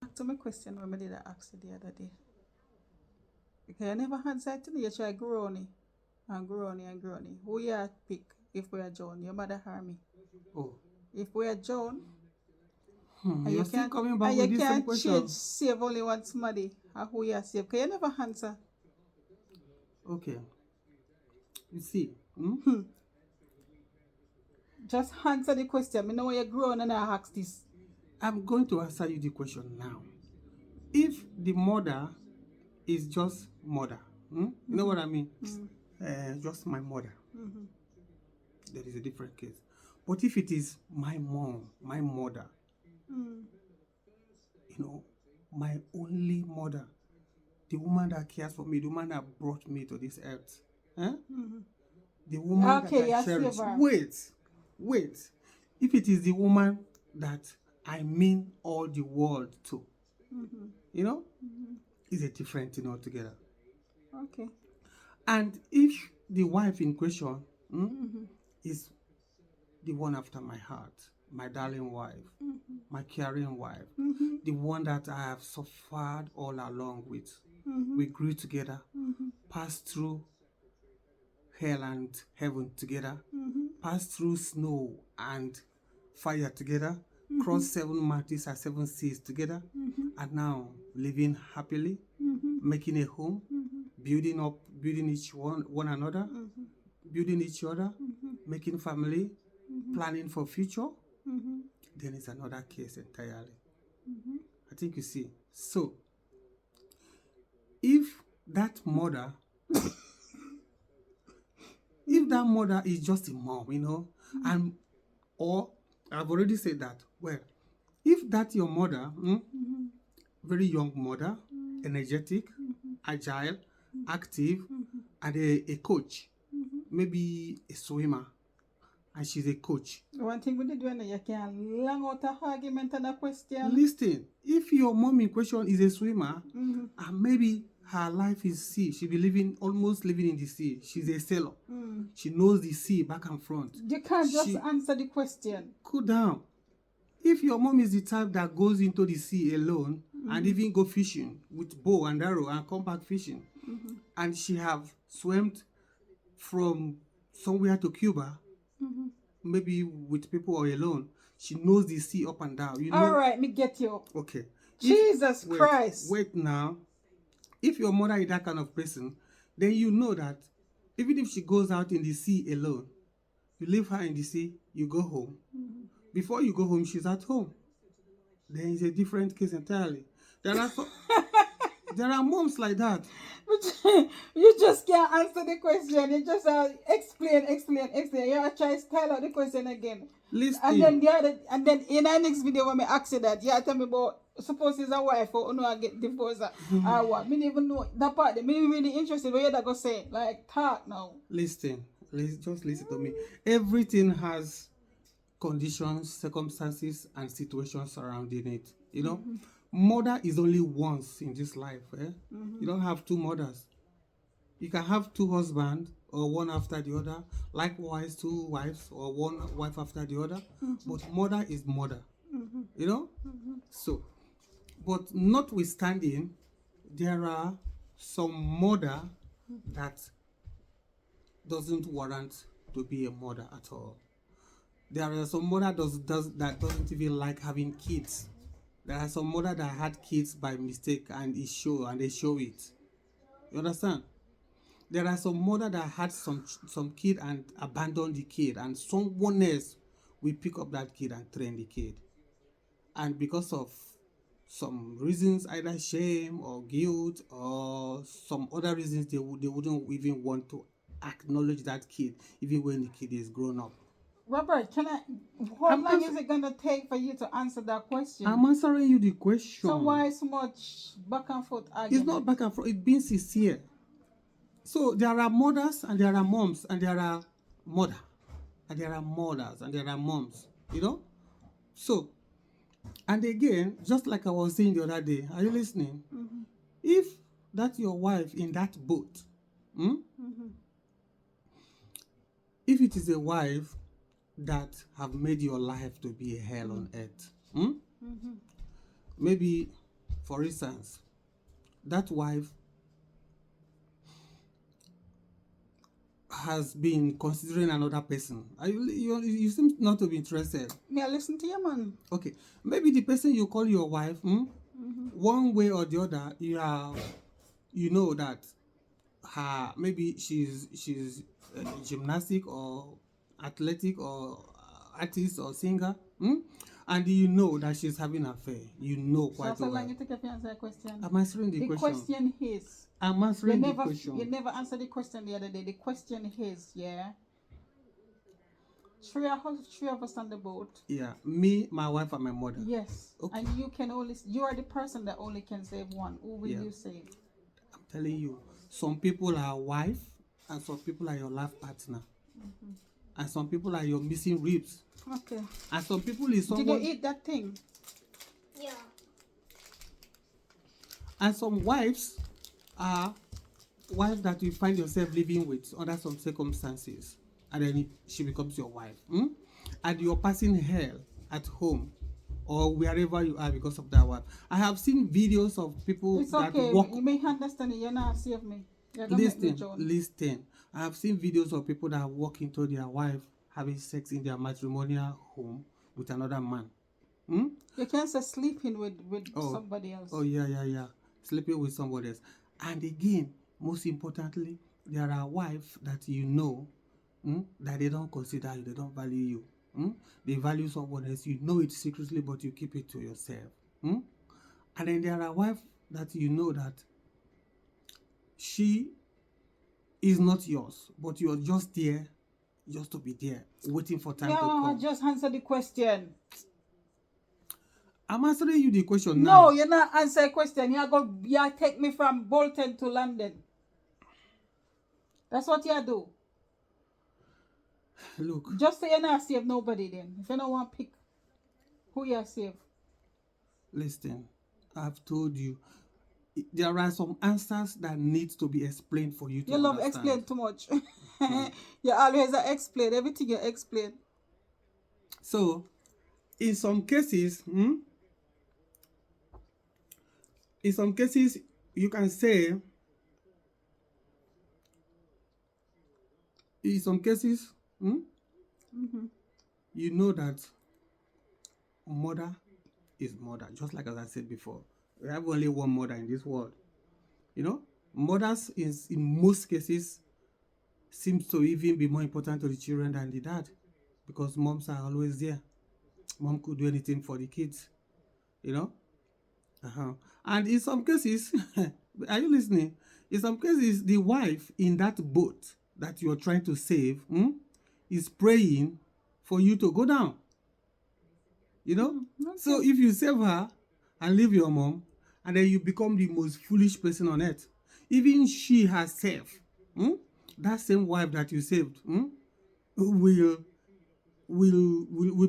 Back to my question when I did ask you the other day. Because I never answer it to me. You try growny and growny and growny. Who you pick if we are John? Your mother or me? Oh. If we are John, and You're you still can't, coming back and with you this same can't question. change, save only one somebody, and who you save. Because you never answer. Okay. You see, Just answer the question. I know you're grown and I ask this. I'm going to answer you the question now. If the mother is just mother, you know what I mean? Just my mother, there is a different case. But if it is my mom, my mother, you know, my only mother, the woman that cares for me, the woman that brought me to this earth, the woman that I cherish. Wait. If it is the woman that I mean all the world to, you know, it's a different thing altogether. Okay. And if the wife in question is the one after my heart, my darling wife, my caring wife, the one that I have suffered all along with, we grew together, passed through hell and heaven together, passed through snow and fire together, crossed 7 mountains and 7 seas together, and now living happily, making a home, building each one another, building each other, making family, planning for future, then it's another case entirely. I think you see. So, if that mother is just a mom, you know, and or I've already said that. Well, if that's your mother, very young mother, energetic, agile, active, and a coach, maybe a swimmer, and she's a coach. One thing we did when you can long out a argument and a question. Listen, if your mom in question is a swimmer, and maybe her life is sea, she'll be almost living in the sea. She's a sailor. She knows the sea back and front. You can't just answer the question. Cool down. If your mom is the type that goes into the sea alone and even go fishing with bow and arrow and come back fishing, and she have swam from somewhere to Cuba, maybe with people or alone, she knows the sea up and down. You know? All right, me get you. Okay. Jesus Christ. Wait now. If your mother is that kind of person, then you know that even if she goes out in the sea alone, you leave her in the sea, you go home. Before you go home, she's at home. Then it's a different case entirely. There are moms like that. You just can't answer the question. You just explain. You try to style out the question again. Listen. And then in our next video when I ask you that, you tell me about suppose it's a wife or no I get divorced or what. Me even know that part. Me really interested what you're gonna say. Like talk now. Listen. Just listen to me. Everything has conditions, circumstances, and situations surrounding it. You know, mother is only once in this life. You don't have two mothers. You can have two husbands or one after the other, likewise two wives or one wife after the other. But mother is mother. You know? So, but notwithstanding, there are some mother that doesn't warrant to be a mother at all. There are some mother that doesn't even like having kids. There are some mother that had kids by mistake and they show it. You understand? There are some mother that had some kid and abandoned the kid, and someone else will pick up that kid and train the kid. And because of some reasons, either shame or guilt or some other reasons, they wouldn't even want to acknowledge that kid, even when the kid is grown up. Robert, how long is it going to take for you to answer that question? I'm answering you the question. So why so much back and forth argument? It's not back and forth. It's being sincere. So there are mothers and there are moms and there are mothers and there are moms, you know? So, and again, just like I was saying the other day, are you listening? If that's your wife in that boat, if it is a wife that have made your life to be a hell on earth, maybe For instance, that wife has been considering another person. You seem not to be interested. Me, I listen to you, man. Okay, maybe the person you call your wife, one way or the other, you know that her, maybe she's gymnastic or athletic or artist or singer, and you know that she's having an affair. You know quite So well. long you take up to answer the question. I'm answering the question. The question is. I'm answering the question. You never answered the question the other day. The question is, yeah. Three of us on the boat. Yeah, me, my wife, and my mother. Yes. Okay. And you are the person that only can save one. Who will you save? I'm telling you, some people are wife, and some people are your life partner, and some people are your missing ribs. Okay. And some people is someone. Did you eat that thing? Yeah. And some wives are wives that you find yourself living with under some circumstances, and then she becomes your wife, and you're passing hell at home or wherever you are because of that wife. I have seen videos of people it's that okay. walk. You may understand it. You're not save me. You're gonna make me join. Listen. I have seen videos of people that walk into their wife having sex in their matrimonial home with another man. You can't say sleeping with somebody else. Oh yeah. Sleeping with somebody else. And again, most importantly, there are wives that you know that they don't consider you, they don't value you. They value someone else. You know it secretly, but you keep it to yourself. And then there are wives that you know that she is not yours, but you're just there, just to be there, waiting for time to come. Just answer the question. I'm answering you the question now. No, you're not answering the question. You take me from Bolton to London. That's what you do. Look. Just say you're not save nobody then. If you don't want to pick who you save. Listen, I've told you. There are some answers that need to be explained for you to understand. You love explain too much. You always explain. Everything you explain. So, in some cases, you can say, in some cases, you know that mother is mother, just like as I said before. We have only one mother in this world. You know, mothers in most cases seems to even be more important to the children than the dad, because moms are always there. Mom could do anything for the kids, you know. And in some cases, are you listening? In some cases, the wife in that boat that you're trying to save is praying for you to go down. You know? Okay. So if you save her and leave your mom, and then you become the most foolish person on earth, even she herself, that same wife that you saved, will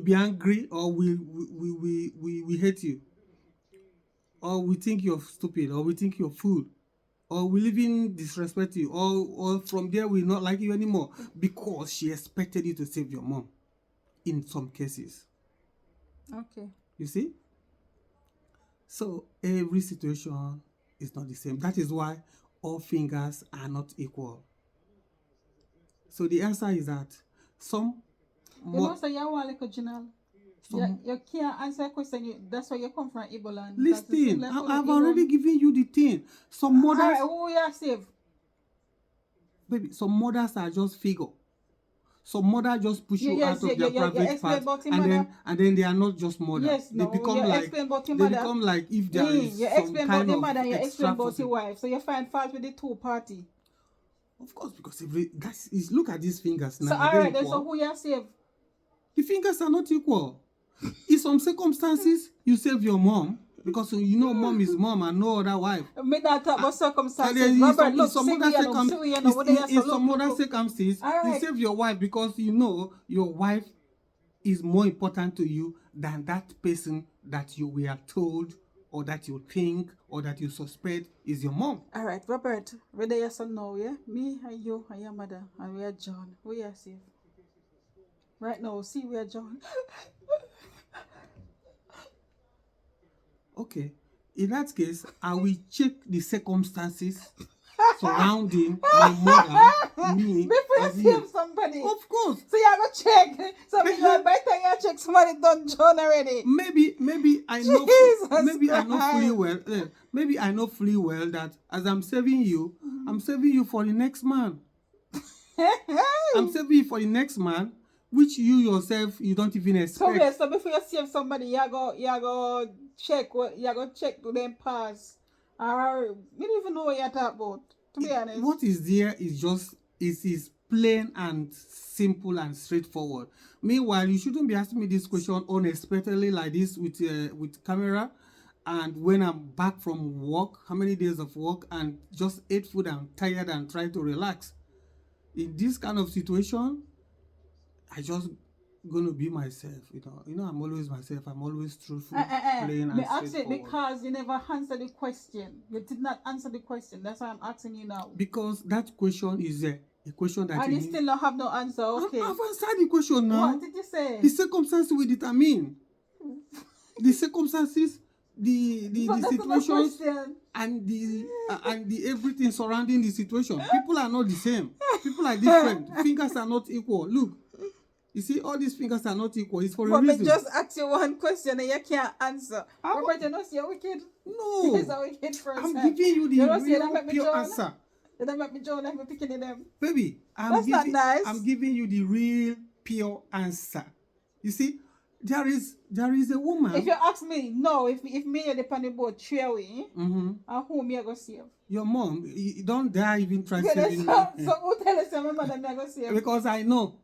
be angry, or we hate you, or we think you're stupid, or we think you're fool, or we even disrespect you, or from there we not like you anymore, because she expected you to save your mom. In some cases. Okay. You see? So every situation is not the same. That is why all fingers are not equal. So the answer is that some. You know, so you want like a general. You can't answer a question. That's why you come from Ebola. Listen, I've already given you the thing. Some mothers. Alright, who you save? Baby, some mothers are just figure. Some mother just push you out of their private part, and then they are not just mother. Yes, they become like if there is some kind of extra. You explain about your wife, so you find fault with the two party. Of course, because look at these fingers now. So alright, then so who you save? The fingers are not equal. In some circumstances, you save your mom, because you know mom is mom and no other wife. Me not talk about circumstances. In some other circumstances, you save your wife because you know your wife is more important to you than that person that you were told, or that you think, or that you suspect is your mom. All right, Robert, whether yes or no, yeah? Me and you and your mother, and we are John. We are safe. Right now, see, we are John. Okay, In that case, I will check the circumstances surrounding my mother, me, Before you and save you. somebody. Of course. So you go check. So by the time you check, somebody done John already. Maybe I know Jesus maybe I know fully Christ. well maybe I know fully well that as I'm saving you, I'm saving you for the next man. I'm saving you for the next man, which you yourself you don't even So expect. so before you save somebody, you go check what you go check to them pass. Or we don't even know what you're talking about. To be honest. What is there is just is plain and simple and straightforward. Meanwhile, you shouldn't be asking me this question unexpectedly like this with camera. And when I'm back from work, how many days of work, and just ate food and tired and try to relax. In this kind of situation, I just gonna be myself. I'm always myself. I'm always truthful, plain Me and ask it straightforward. because you never answered the question. You did not answer the question. That's why I'm asking you now. Because that question is a question that And you you need. still don't have no answer. Okay. I've answered the question now. What did you say? The circumstances will determine. The circumstances, the But that's not the situations, question. and the everything surrounding the situation. People are not the same. People are different. Fingers are not equal. Look, you see, all these fingers are not equal. It's for a But me reason. just ask you one question and you can't answer. Robert, you know, you're wicked. No, He's a wicked person. I'm giving you the You know, see, that real make me pure join. answer. You don't make me join and me picking them. Baby, That's not nice. I'm giving you the real pure answer. You see, there is a woman. If you ask me, no, if me and the panny boat three away, and who me I go save? Your mom, you don't dare even try Yeah, saving so me. who tell us your mother me I go save? Because I know.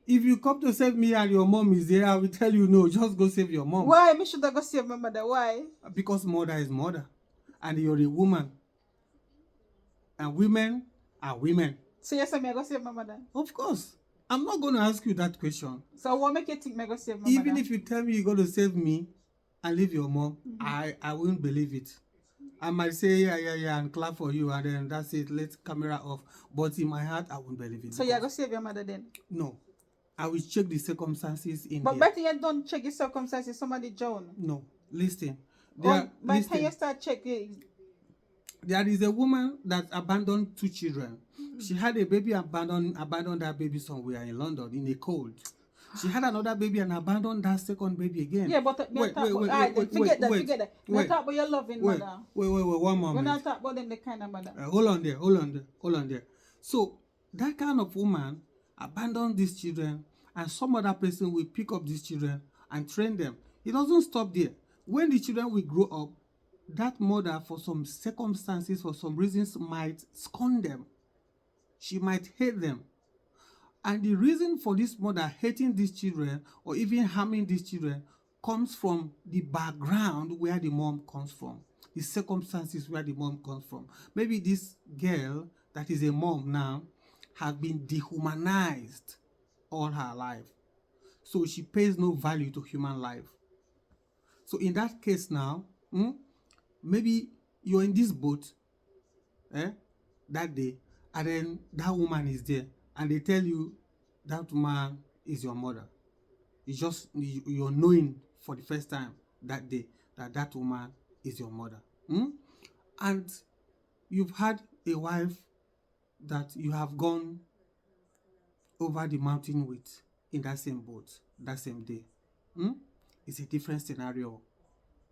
If you come to save me and your mom is there, I will tell you no, just go save your mom. Why me should I go save my mother? Why? Because mother is mother. And you're a woman. And women are women. So you say me I go save my mother? Of course. I'm not going to ask you that question. So what make you think me I go save my Even mother? if you tell me you're going to save me and leave your mom, I won't believe it. I might say, yeah, and clap for you, and then that's it, let's camera off. But in my heart, I won't believe it. So you go save your mother then? No. I will check the circumstances in But there. better you don't check the circumstances, somebody drown. No. Listen. By the time you start checking. There is a woman that abandoned 2 children. She had a baby, abandoned that baby somewhere in London in a cold. She had another baby and abandoned that second baby again. Yeah, but forget that. We talk about your loving mother. Wait, 1 moment. We're not talking about them the kind of mother. Hold on there. So that kind of woman abandoned these children, and some other person will pick up these children and train them. It doesn't stop there. When the children will grow up, that mother, for some circumstances, for some reasons, might scorn them. She might hate them. And the reason for this mother hating these children or even harming these children comes from the background where the mom comes from, the circumstances where the mom comes from. Maybe this girl that is a mom now has been dehumanized all her life. So she pays no value to human life. So in that case now, maybe you're in this boat that day, and then that woman is there, and they tell you that woman is your mother. It's just you're knowing for the first time that day that woman is your mother. And you've had a wife that you have gone over the mountain with in that same boat, that same day. It's a different scenario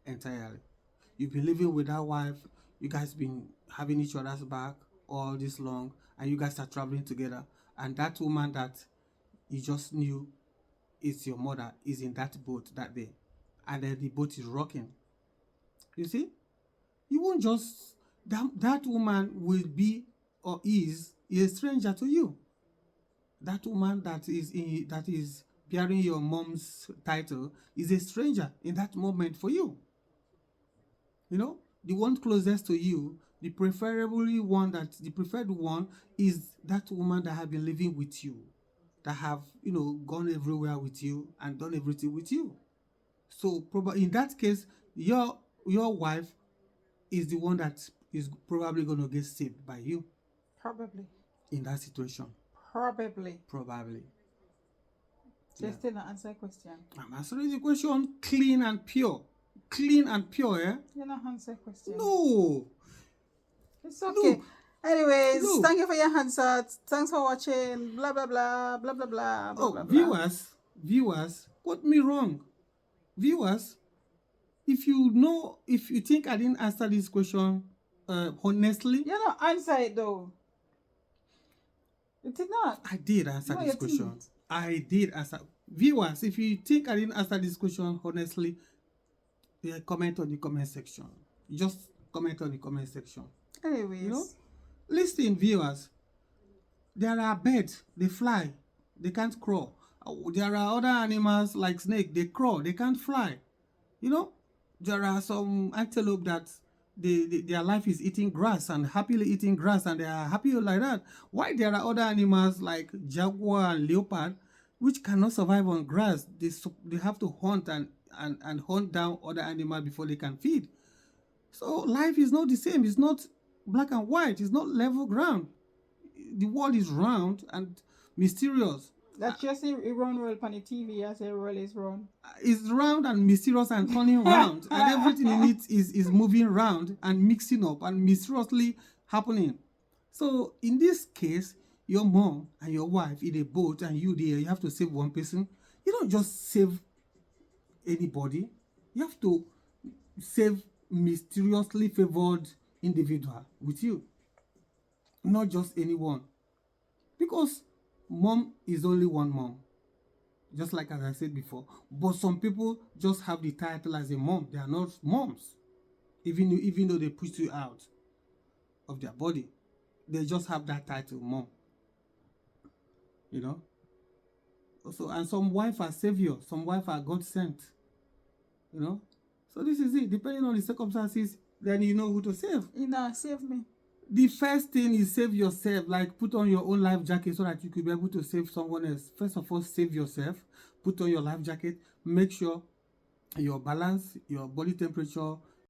entirely. You've been living with that wife, you guys been having each other's back all this long, and you guys are traveling together, and that woman that you just knew is your mother is in that boat that day, and then the boat is rocking. You see, you won't just that woman will be or is a stranger to you. That woman that is bearing your mom's title is a stranger in that moment for you. You know, the one closest to you, the preferred one is that woman that have been living with you, that have, gone everywhere with you and done everything with you. So probably in that case, your wife is the one that is probably going to get saved by you. Probably. In that situation. Probably. So you still not answer the question. I'm answering the question clean and pure. clean and pure, You know, answer question. No. It's okay. Anyways, Look. thank you for your answer. Thanks for watching. Blah blah blah blah blah blah blah blah. Viewers, quote me wrong. Viewers, if you think I didn't answer this question honestly, You don't answer it though. You did not. I did answer No, this you question. didn't. I did answer. Viewers, if you think I didn't answer this question honestly, comment on the comment section. Just comment on the comment section. Anyways, You know, listen, viewers. There are birds, they fly, they can't crawl. There are other animals like snake, they crawl, they can't fly. You know, there are some antelope that their life is eating grass and happily eating grass, and they are happy like that. Why there are other animals like jaguar and leopard which cannot survive on grass? They have to hunt and hunt down other animals before they can feed. So life is not the same. It's not black and white. It's not level ground. The world is round and mysterious. that's just a run roll on the TV as a roll is run. It's round and mysterious and turning round, and everything in it is moving round and mixing up and mysteriously happening. So in this case, your mom and your wife in a boat and you there, you have to save one person. You don't just save anybody. You have to save mysteriously favored individual with you, not just anyone. Because mom is only one mom, just like as I said before. But some people just have the title as a mom. They are not moms, even though they push you out of their body. They just have that title, mom. You know. So, and some wife are savior, some wife are God sent. You know. So this is it. Depending on the circumstances, then you know who to save. Save me. The first thing is save yourself. Like, put on your own life jacket so that you could be able to save someone else. First of all, save yourself. Put on your life jacket. Make sure your balance, your body temperature,